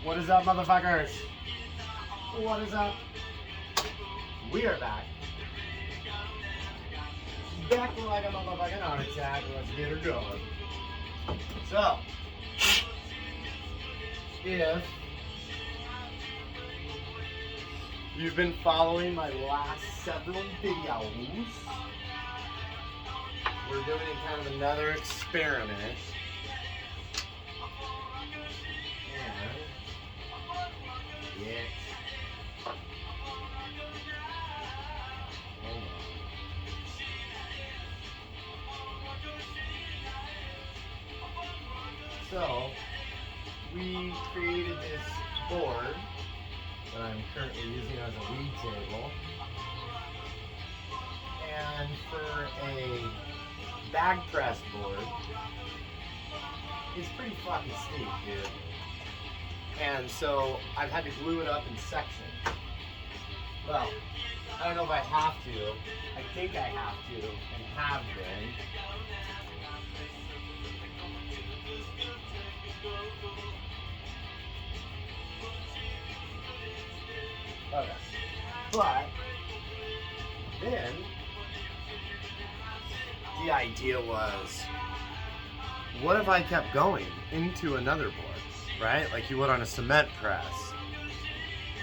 What is up, motherfuckers? What is up? We are back. Back like a motherfucking heart attack. Let's get her going. So, if you've been following my last several videos, we're doing kind of another experiment. Yeah. So, we created this board that I'm currently using as a weed table. And for a bag press board, it's pretty fucking steep, dude. And so I've had to glue it up in sections. Well, I don't know if I have to. I think I have to and have been. Okay. But then the idea was, what if I kept going into another board, right? Like you would on a cement press.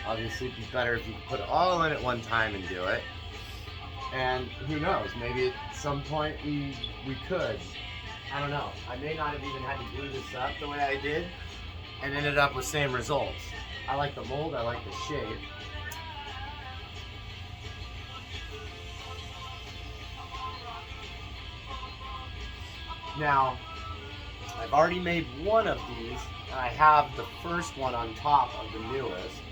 Obviously, it'd be better if you could put it all in at one time and do it. And who knows, maybe at some point we could. I don't know. I may not have even had to glue this up the way I did and ended up with same results. I like the mold, I like the shape. Now, I've already made one of these, and I have the first one on top of the newest.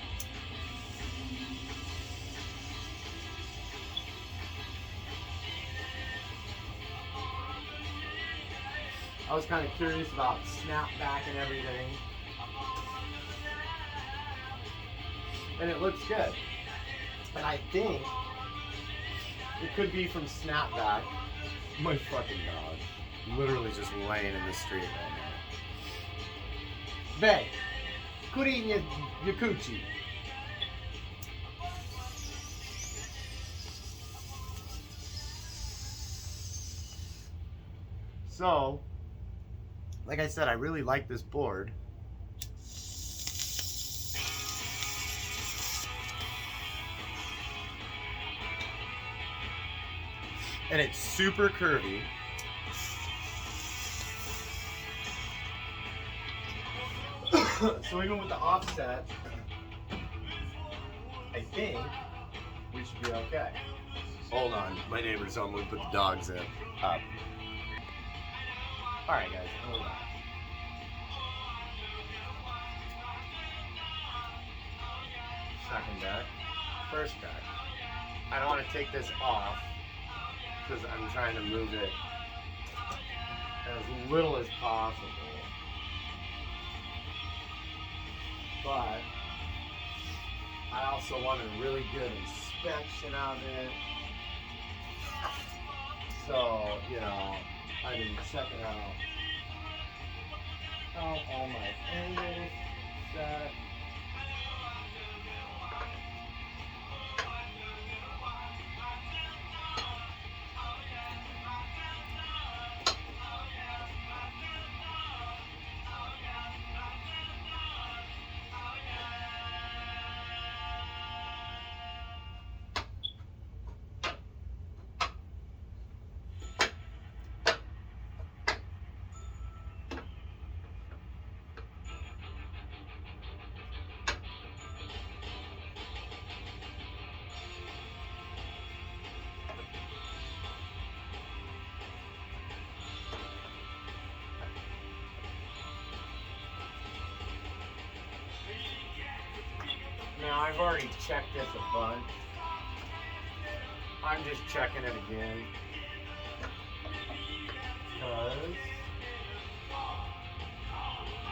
I was kind of curious about snapback and everything. And it looks good. And I think it could be from snapback. My fucking dog. Literally just laying in the street right now. Bae, kurinya yakuchi. So, like I said, I really like this board. And it's super curvy. So even with the offset, I think we should be okay. Hold on, my neighbor's home. We put the dogs in. Up. All right, guys. Hold on. Second deck. First deck. I don't want to take this off because I'm trying to move it as little as possible. But I also want a really good inspection of it. So, you know, I can check it out. How all my angles set. Now, I've already checked this a bunch. I'm just checking it again. Because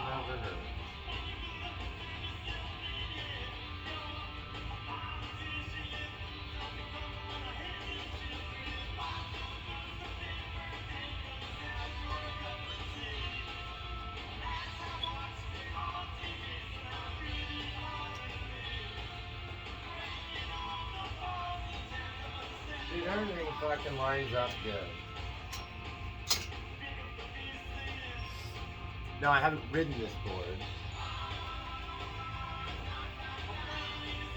never heard. fucking lines up good. No, I haven't ridden this board.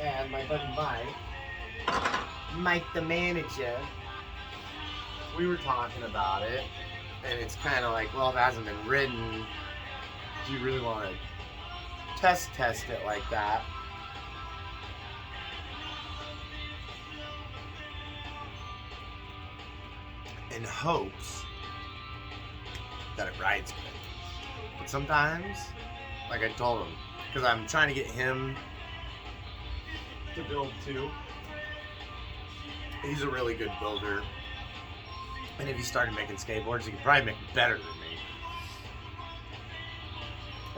And my buddy Mike the manager, we were talking about it, and it's kind of like, well, if it hasn't been ridden, do you really want to test it like that? In hopes that it rides good. But sometimes, like I told him, because I'm trying to get him to build too. He's a really good builder. And if he started making skateboards, he could probably make them better than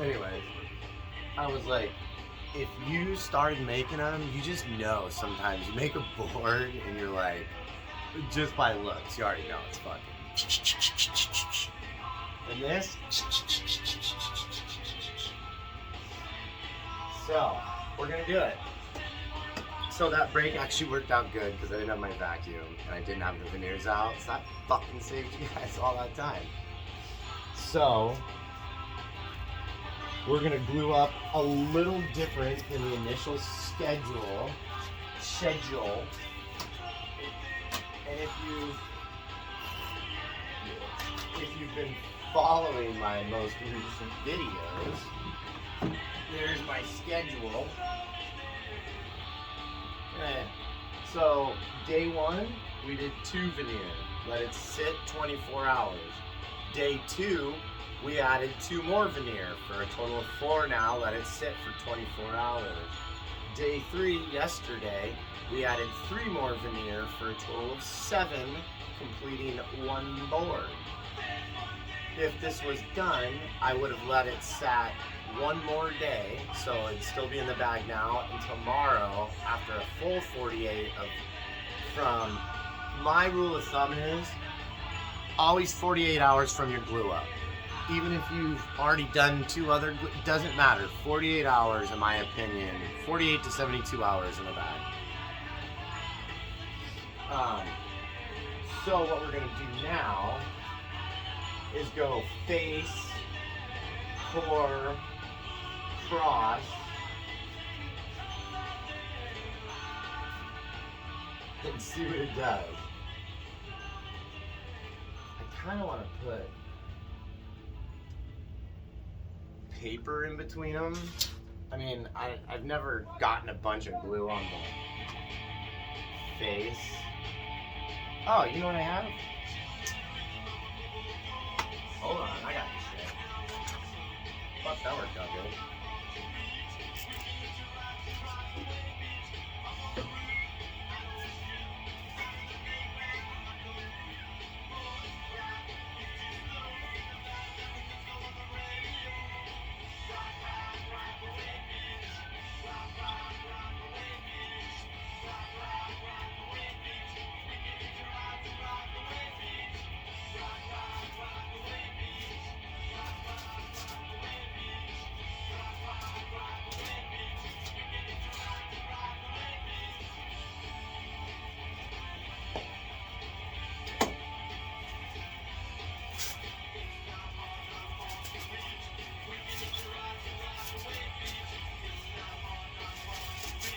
me. Anyways, I was like, if you started making them, you just know sometimes you make a board and you're like, just by looks, you already know it's fucking. And this. So, we're gonna do it. So that break actually worked out good because I didn't have my vacuum and I didn't have the veneers out. So that fucking saved you guys all that time. So, we're gonna glue up a little different than the initial schedule. And if you've been following my most recent videos, there's my schedule. So day 1, we did 2 veneer. Let it sit 24 hours. Day 2, we added 2 more veneer for a total of 4 now. Let it sit for 24 hours. Day 3, yesterday, we added 3 more veneer for a total of 7, completing 1 board. If this was done, I would have let it sat 1 more day, so it'd still be in the bag now, and tomorrow, after a full 48 from my rule of thumb is always 48 hours from your glue up. Even if you've already done 2 other, it doesn't matter. 48 hours, in my opinion, 48 to 72 hours in the bag. So what we're gonna do now is go face, core, cross, and see what it does. I kind of want to put paper in between them. I mean, I've never gotten a bunch of glue on the face. Oh, you know what I have? Hold on, I got this shit. Fuck, that worked out good.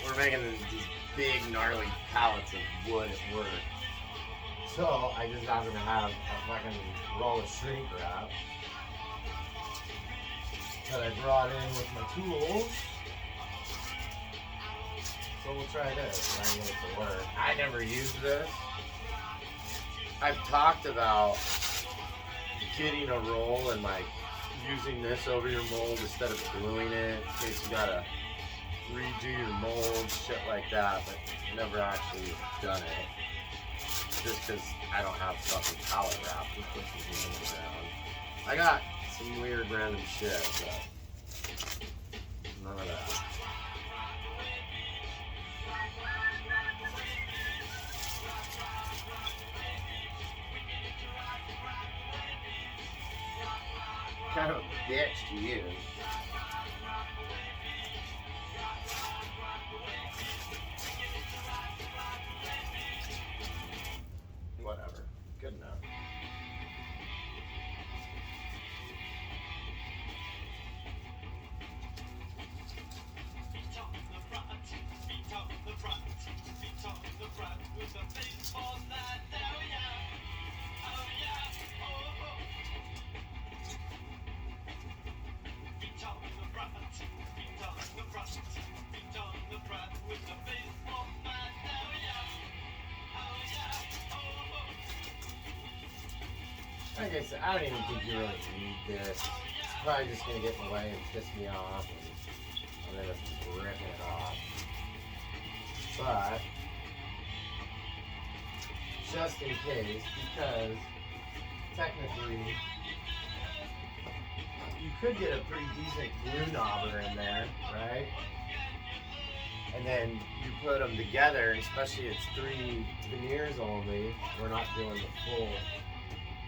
We're making these big gnarly pallets of wood at work. So I just happen to have a fucking roll of shrink wrap that I brought in with my tools. So we'll try this and I can get it to work. I never used this. I've talked about getting a roll and like using this over your mold instead of gluing it in case you gotta redo your mold, shit like that, but never actually done it. Just because I don't have fucking pallet wrap to put these in around. I got some weird random shit, but none of that. Kind of a bitch to use. Like I said, I don't even think you really need this. It's probably just gonna get in the way and piss me off, and I'm gonna just rip it off. But just in case, because technically you could get a pretty decent glue knobber in there, right? And then you put them together, and especially it's 3 veneers only. We're not doing the full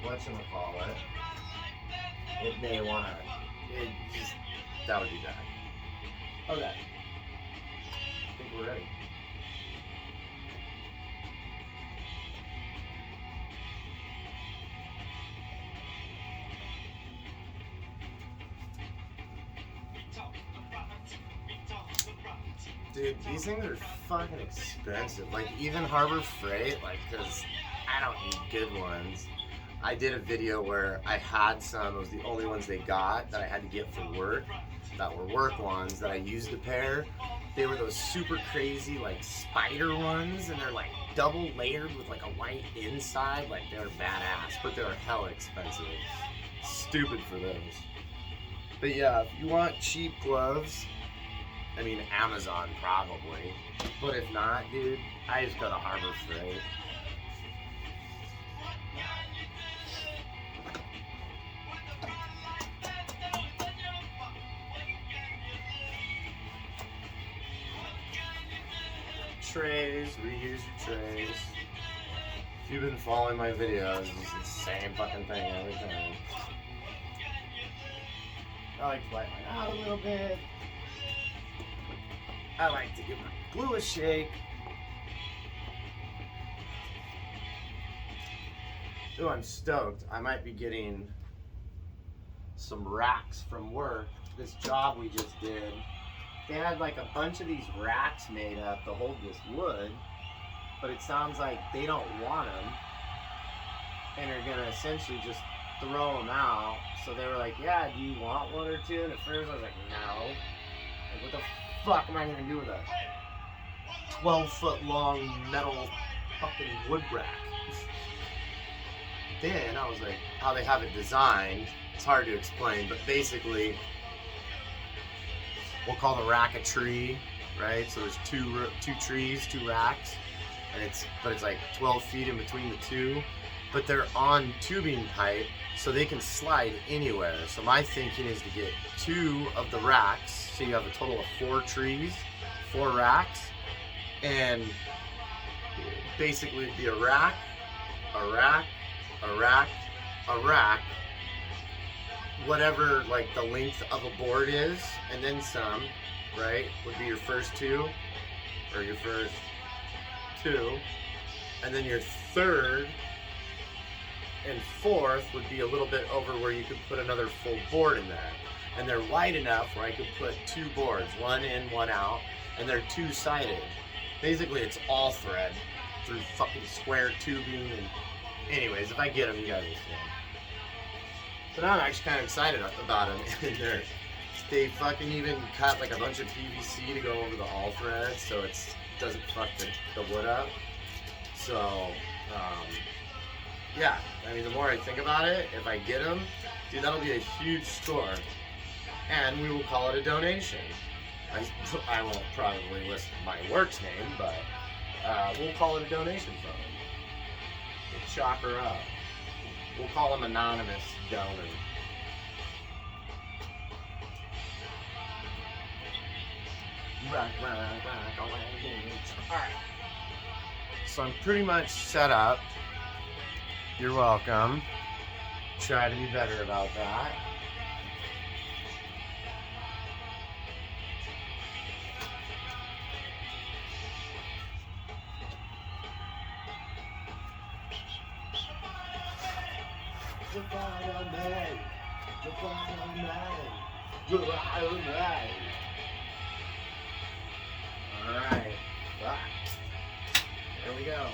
whatchamacallit. It may wanna, that would be bad. Okay. I think we're ready. Dude, these things are fucking expensive. Like, even Harbor Freight, like, because I don't need good ones. I did a video where I had some, it was the only ones they got that I had to get for work, that were work ones that I used a pair. They were those super crazy, like, spider ones, and they're, like, double layered with, like, a white inside. Like, they were badass, but they were hella expensive. Stupid for those. But yeah, if you want cheap gloves, I mean, Amazon probably. But if not, dude, I just go to Harbor Freight. Trays, reuse your trays. If you've been following my videos, it's the same fucking thing every time. I like to light mine out a little bit. I like to give my glue a shake. Ooh, I'm stoked. I might be getting some racks from work. This job we just did, they had like a bunch of these racks made up to hold this wood, but it sounds like they don't want them and are gonna essentially just throw them out. So they were like, yeah, do you want one or two? And at first I was like, no. Like, what the fuck am I gonna do with a 12-foot long metal fucking wood rack? Then I was like, how they have it designed, it's hard to explain, but basically we'll call the rack a tree, right? So there's two trees, 2 racks, and it's like 12 feet in between the two, but they're on tubing pipe, so they can slide anywhere. So my thinking is to get 2 of the racks, so you have a total of 4 trees, 4 racks, and basically it'd be a rack, a rack, a rack, a rack, whatever like the length of a board is, and then some, right, would be your first 2, or your first 2, and then your third and fourth would be a little bit over where you could put another full board in there. And they're wide enough where I could put 2 boards, one in, one out, and they're 2-sided. Basically, it's all thread through fucking square tubing, and anyways, if I get them, you guys will see them. So now I'm actually kind of excited about them. And they fucking even cut like a bunch of PVC to go over the all thread, so it doesn't fuck the wood up. So, yeah, I mean, the more I think about it, if I get them, dude, that'll be a huge store. And we will call it a donation. I won't probably list my work's name, but we'll call it a donation from them. We'll chalk her up. We'll call them anonymous donor. Rock, rock, rock, alright. So I'm pretty much set up. You're welcome. Try to be better about that. Alright. There we go.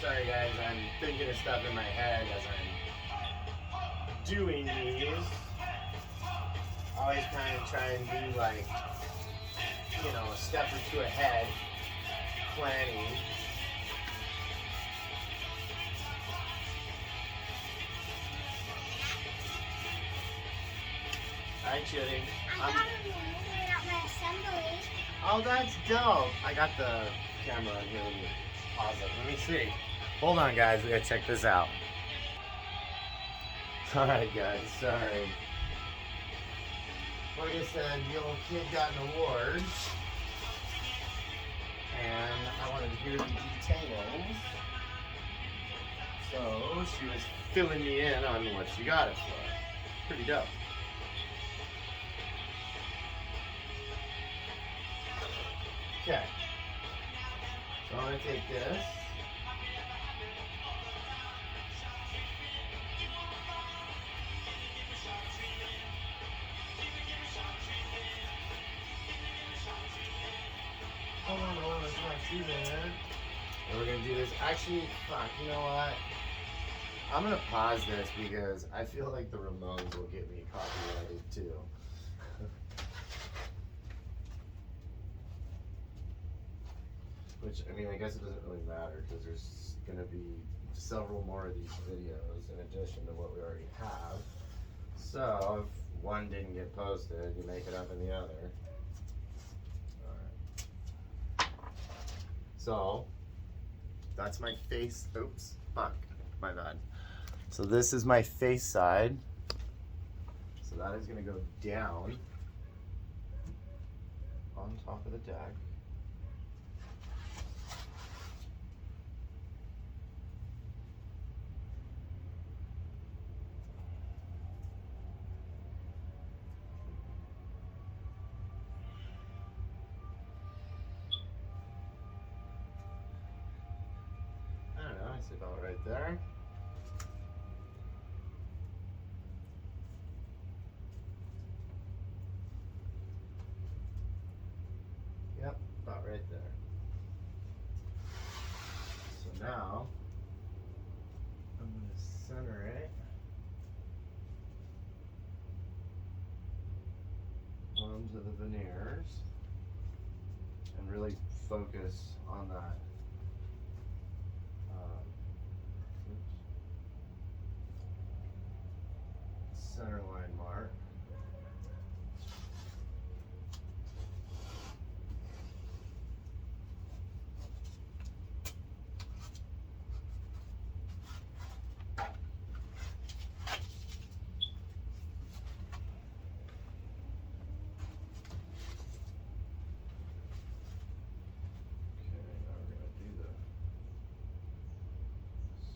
Sorry guys, I'm thinking of stuff in my head as I'm doing these. Always kind of try and be like, you know, a step or two ahead, planning. Hi, Chitty. I got a movie at my assembly. Oh, that's dope. I got the camera on here. Let me pause it. Let me see. Hold on, guys. We gotta check this out. Alright, guys. Sorry. Like I said, the old kid got an award. And I wanted to hear the details. So, she was filling me in on what she got it for. Pretty dope. Okay. So I'm going to take this. Hold on, let's not see that. And we're going to do this. Actually, fuck, you know what? I'm going to pause this because I feel like the Ramones will get me copyrighted too. Which, I mean, I guess it doesn't really matter because there's going to be several more of these videos in addition to what we already have. So, if one didn't get posted, you make it up in the other. Alright. So, that's my face. Oops, fuck, my bad. So this is my face side. So that is going to go down on top of the deck. It's about right there. Yep, about right there. So now, I'm going to center it onto the veneers and really focus on that. Center line mark.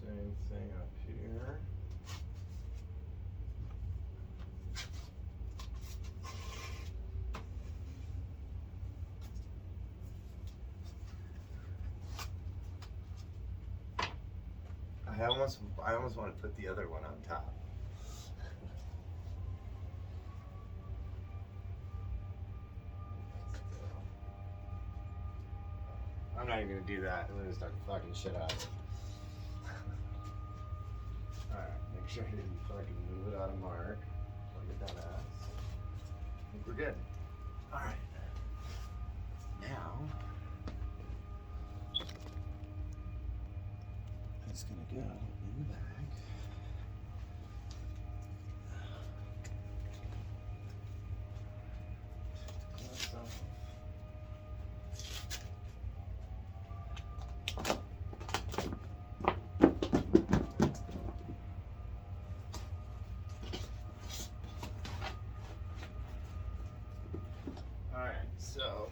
Same thing up here. I almost want to put the other one on top. I'm not even gonna do that. I'm gonna start fucking shit out. Alright, make sure I didn't fucking move it out of mark. Look at that ass. I think we're good. Alright. Now, It's gonna go in the bag. Alright, so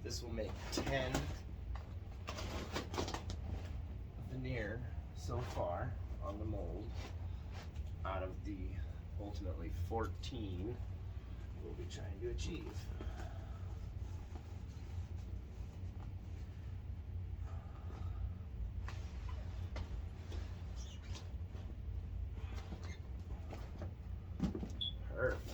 this will make 10 veneer so far on the mold out of the ultimately 14 we'll be trying to achieve. Perfect.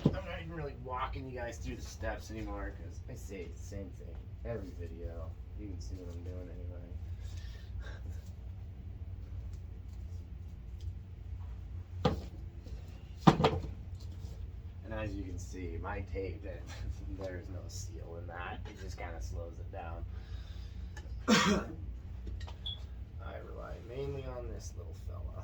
I'm not even really walking you guys through the steps anymore because I say the same thing every video. You can see what I'm doing anyway. And as you can see, my tape, there's no seal in that. It just kind of slows it down. I rely mainly on this little fella.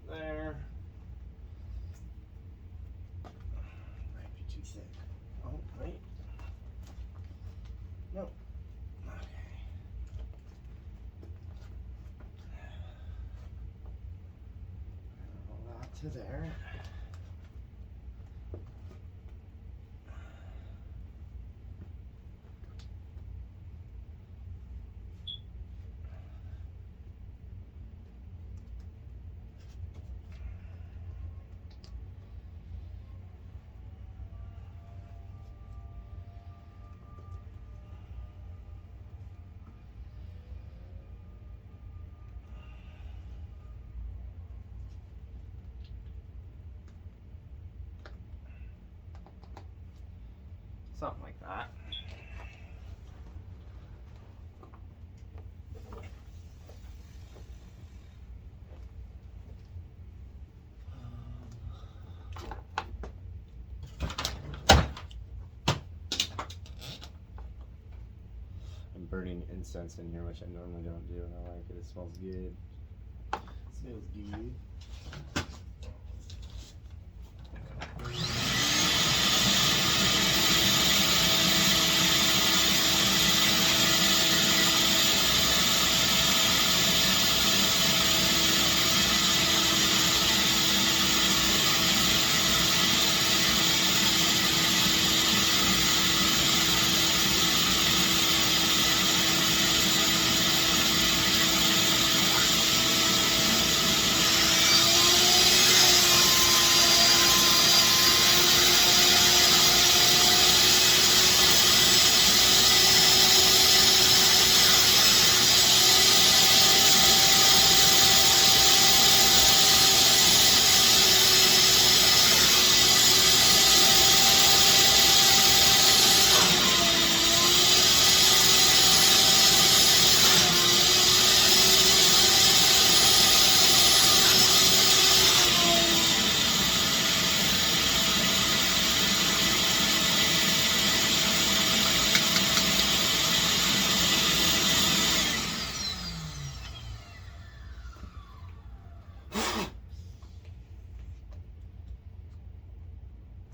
There. Might be too thick. Oh, wait. Nope. Okay. Roll that to there. Something like that. I'm burning incense in here, which I normally don't do, and I like it. It smells good. It smells good.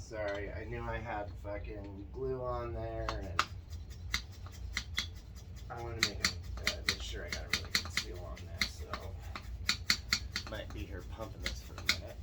Sorry, I knew I had fucking glue on there, and I wanted to make sure I got a really good seal on this, so might be here pumping this for a minute.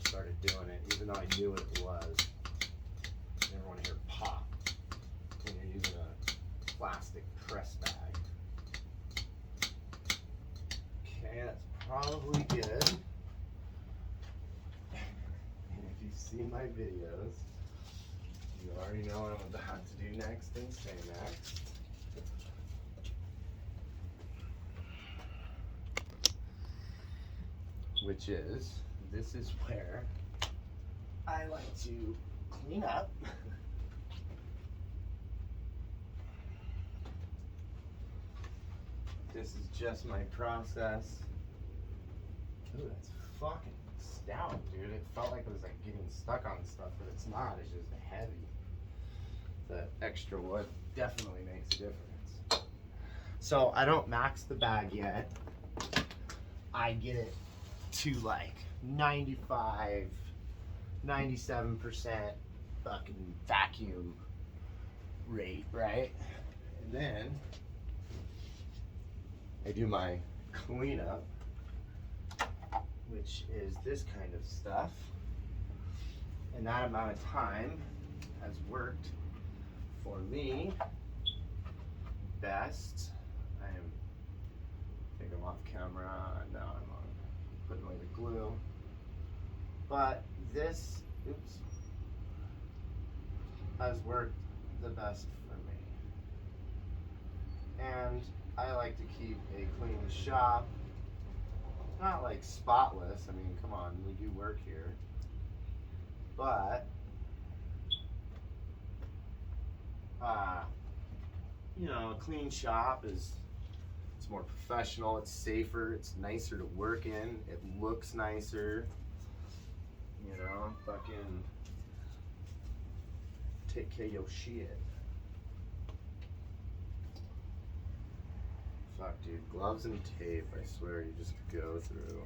started doing it, even though I knew what it was. You never want to hear pop when you're using a plastic press bag. Okay, that's probably good. And if you've seen my videos, you already know what I'm about to do next and say next. Which is, this is where I like to clean up. This is just my process. Ooh, that's fucking stout, dude. It felt like it was like getting stuck on stuff, but it's not. It's just heavy. The extra wood definitely makes a difference. So I don't max the bag yet. I get it to like 95, 97% fucking vacuum rate, right? And then I do my cleanup, which is this kind of stuff. And that amount of time has worked for me best. I think I'm off camera. Now I'm on putting away the glue. But this, has worked the best for me. And I like to keep a clean shop. Not like spotless. I mean, come on, we do work here. But you know, a clean shop is, it's more professional, it's safer, it's nicer to work in, it looks nicer. You know, fucking take care of your shit. Fuck, dude, gloves and tape, I swear, you just go through.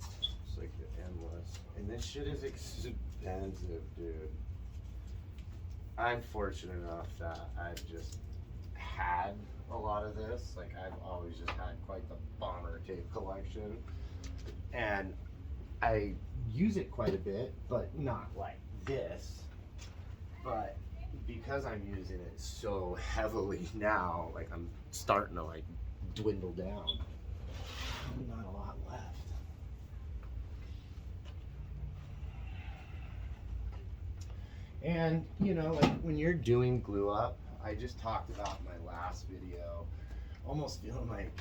It's like the endless. And this shit is expensive, dude. I'm fortunate enough that I've just had a lot of this. Like, I've always just had quite the bomber tape collection. And I use it quite a bit, but not like this. But because I'm using it so heavily now, like I'm starting to like dwindle down. Not a lot left. And you know, like when you're doing glue up, I just talked about in my last video, almost feeling like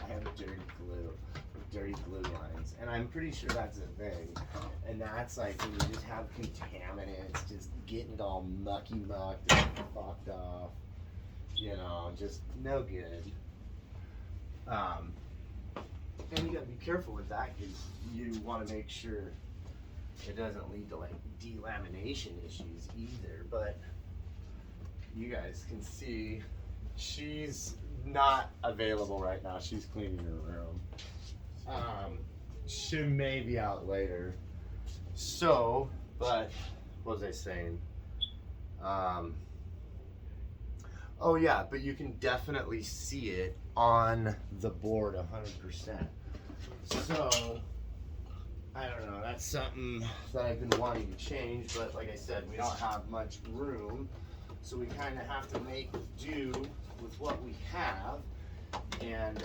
I have dirty glue lines, and I'm pretty sure that's a thing. And that's like when you just have contaminants, just getting it all mucked and fucked off, you know, just no good. And you gotta be careful with that because you want to make sure it doesn't lead to like delamination issues either. But you guys can see she's not available right now. She's cleaning her room. She may be out later. So, but what was I saying? Oh yeah, but you can definitely see it on the board 100%. So, I don't know, that's something that I've been wanting to change, but like I said, we don't have much room, so we kind of have to make do with what we have. And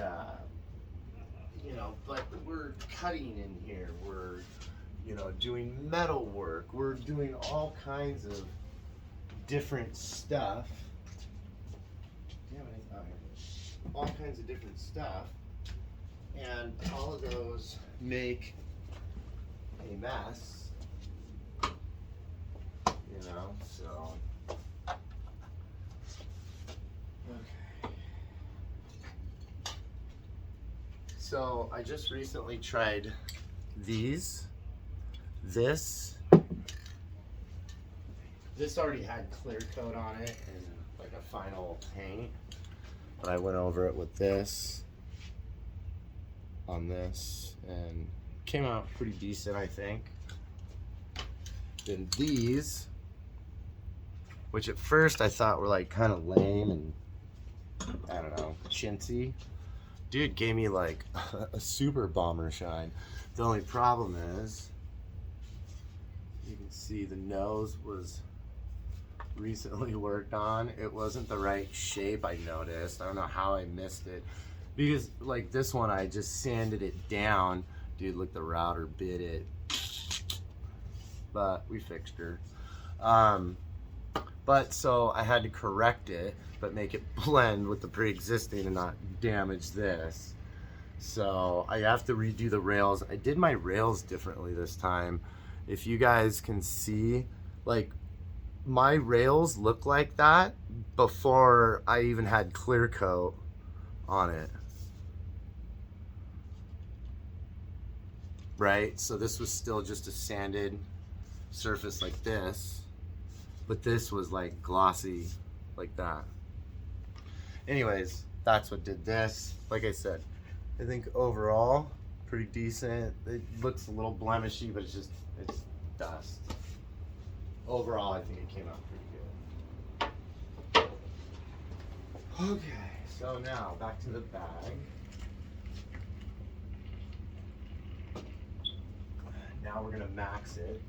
you know, but we're cutting in here, we're, you know, doing metal work, we're doing all kinds of different stuff. Damn it, oh, here it is. All kinds of different stuff, and all of those make a mess, you know, so. Okay. So I just recently tried these. This already had clear coat on it and like a final paint, but I went over it with this on this and came out pretty decent, I think. Then these, which at first I thought were like kind of lame and I don't know, chintzy, dude gave me like a super bomber shine. The only problem is, you can see the nose was recently worked on. It wasn't the right shape, I noticed. I don't know how I missed it. Because like this one, I just sanded it down. Dude, look, the router bit it. But we fixed her. But so I had to correct it, but make it blend with the pre-existing and not damage this. So I have to redo the rails. I did my rails differently this time. If you guys can see, like, my rails look like that before I even had clear coat on it. Right? So this was still just a sanded surface like this, but this was like glossy like that. Anyways, that's what did this. Like I said, I think overall pretty decent. It looks a little blemishy, but it's dust. Overall, I think it came out pretty good. Okay, so now back to the bag. Now we're gonna max it.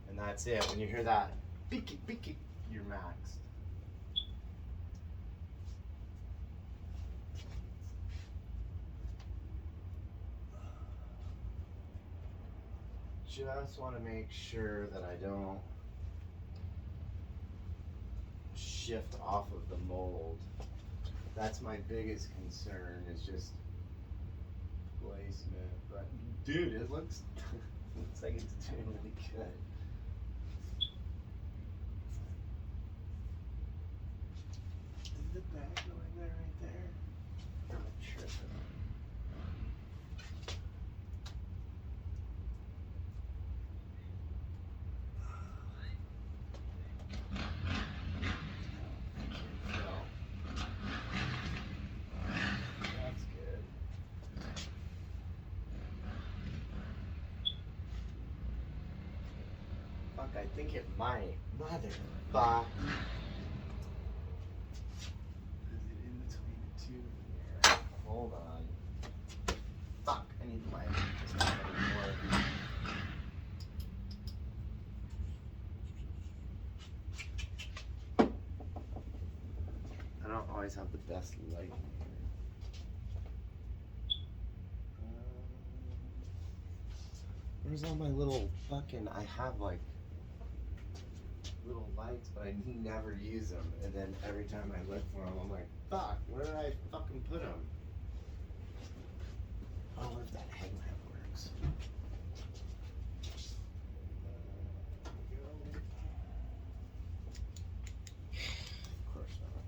And that's it. When you hear that beaky beaky, you're maxed. Just want to make sure that I don't shift off of the mold. That's my biggest concern, is just placement. But dude, it looks looks like it's doing really good. Is the bag going there right there? I'm tripping. That's good. Fuck, I think it might. Motherfuck. Is it in between the two here? Hold on. Fuck, I need my. It's not gonna work. I don't always have the best lighting here. Where's all my little fucking? I have like little lights, but I never use them. And then every time I look for them, I'm like, fuck, where did I fucking put them? I wonder if that headlamp works. Of course not.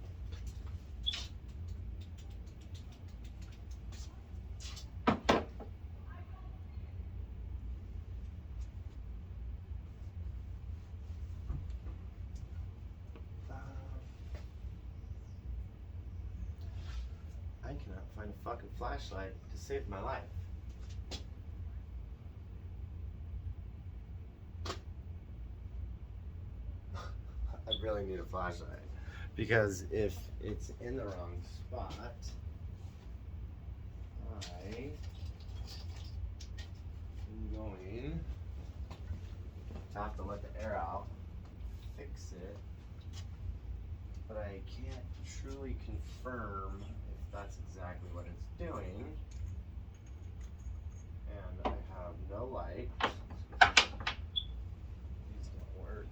I cannot find a fucking flashlight to save my life. I really need a flashlight, because if it's in the wrong spot, I am going to have to let the air out, fix it, but I can't truly confirm if that's exactly what it's doing, and I have no light. These don't work.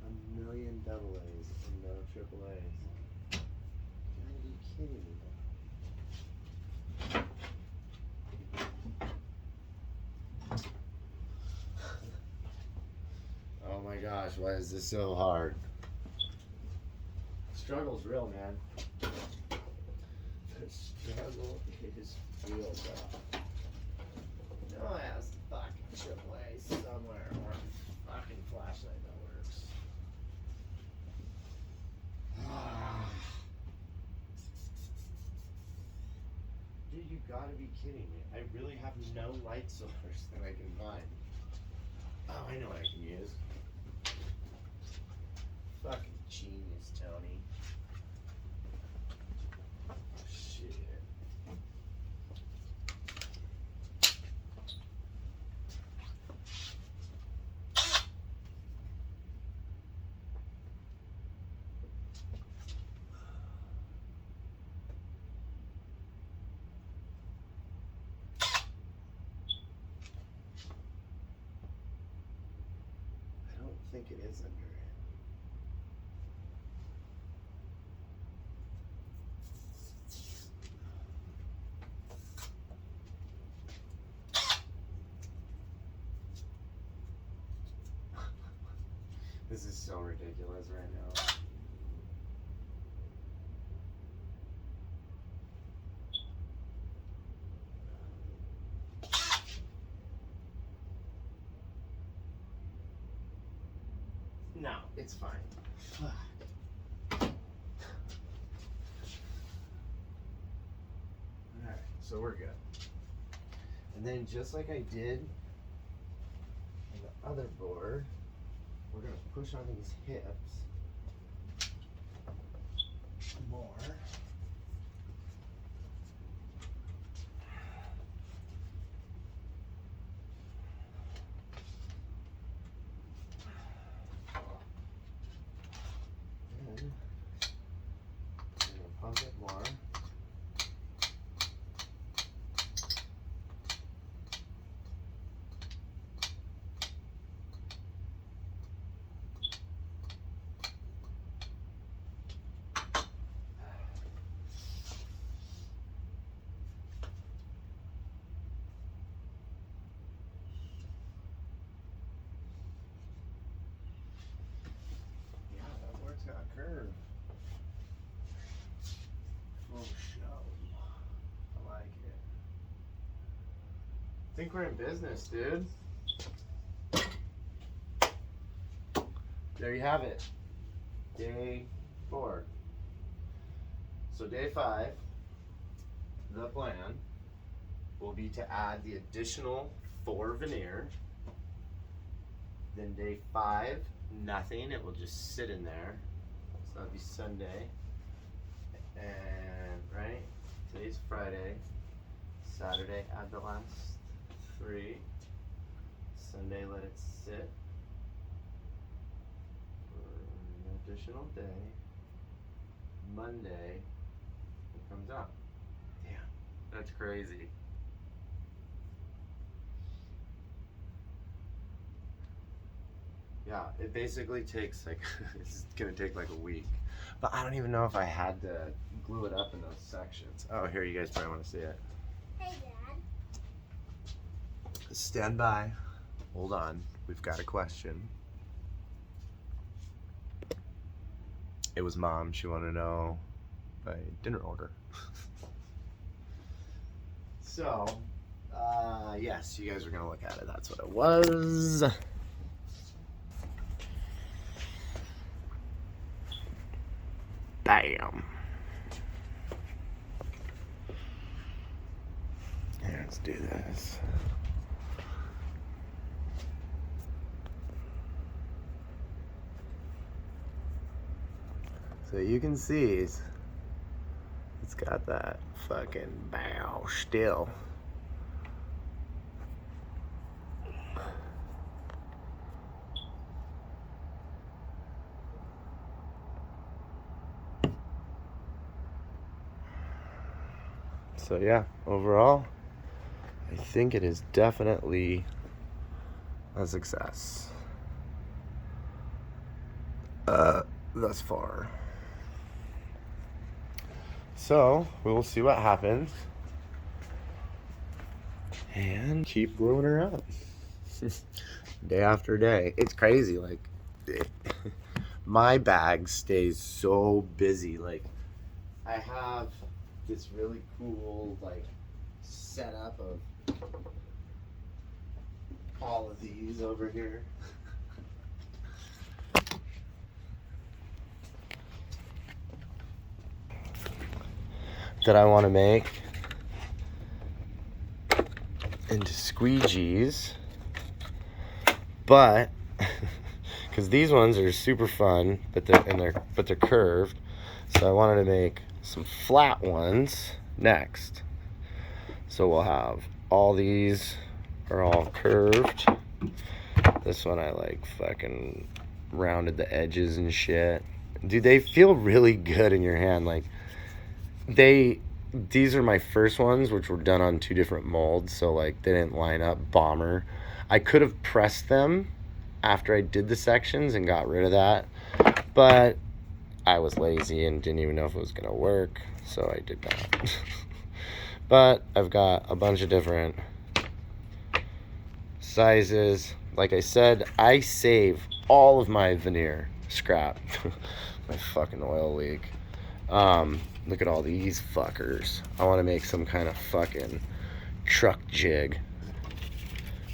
A million double A's and no triple A's. You gotta be kidding me. Oh my gosh, why is this so hard? Struggle's real, man. The struggle is real, bro. No ass fucking triple A somewhere or a fucking flashlight that works. Dude, you gotta be kidding me. I really have no light source that I can find. Oh, I know what I can use. Fucking genius, Tony. Oh, shit. I don't think it is under it. This is so ridiculous right now. No, it's fine. Alright, so we're good. And then just like I did on the other board, we're gonna push on these hips more. And we're gonna pump it more. Yeah, that board's got a curve. Full show. I like it. I think we're in business, dude. There you have it. Day 4. So day 5, the plan will be to add the additional 4 veneer. Then day 5, nothing. It will just sit in there. So that'll be Sunday. And right, today's Friday. Saturday, add the last 3. Sunday, let it sit for an additional day. Monday, it comes out. Damn, that's crazy. Yeah, it basically takes like, it's gonna take like a week. But I don't even know if I had to glue it up in those sections. Oh, here, you guys probably wanna see it. Hey, Dad. Stand by. Hold on. We've got a question. It was Mom. She wanted to know my dinner order. So, yes, you guys are gonna look at it. That's what it was. Bam. Here, let's do this. So you can see it's got that fucking bow still. So yeah, overall, I think it is definitely a success. thus far. So we will see what happens and keep growing her up day after day. It's crazy. Like my bag stays so busy. Like I have this really cool like setup of all of these over here. That I want to make into squeegees, but because these ones are super fun, but they're curved, so I wanted to make some flat ones next. So we'll have all these are all curved. This one I like fucking rounded the edges and shit. Dude, they feel really good in your hand. Like these are my first ones, which were done on 2 different molds, so like they didn't line up. Bomber. I could have pressed them after I did the sections and got rid of that, but I was lazy and didn't even know if it was gonna work, so I did not. But I've got a bunch of different sizes. Like I said, I save all of my veneer scrap. My fucking oil leak. Look at all these fuckers. I want to make some kind of fucking truck jig,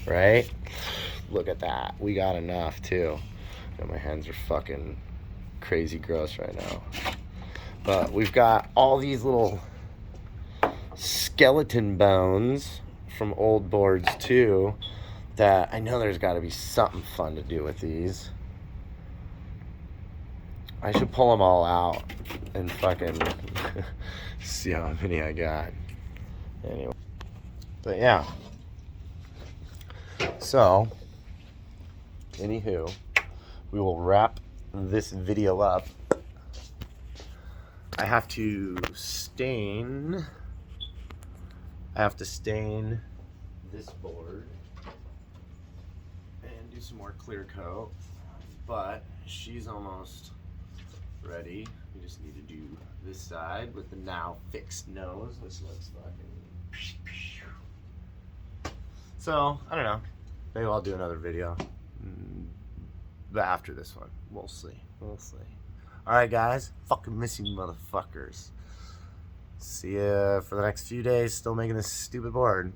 right? Look at that. We got enough too. My hands are fucking crazy gross right now. But we've got all these little skeleton bones from old boards too, that I know there's got to be something fun to do with these. I should pull them all out and fucking see how many I got. Anyway, but yeah. So, anywho, we will wrap this video up. I have to stain this board and do some more clear coat, but she's almost ready. We just need to do this side with the now fixed nose, which looks fucking. So I don't know. Maybe I'll do another video, but after this one, we'll see. We'll see. All right, guys. Fucking missing motherfuckers. See ya for the next few days. Still making this stupid board.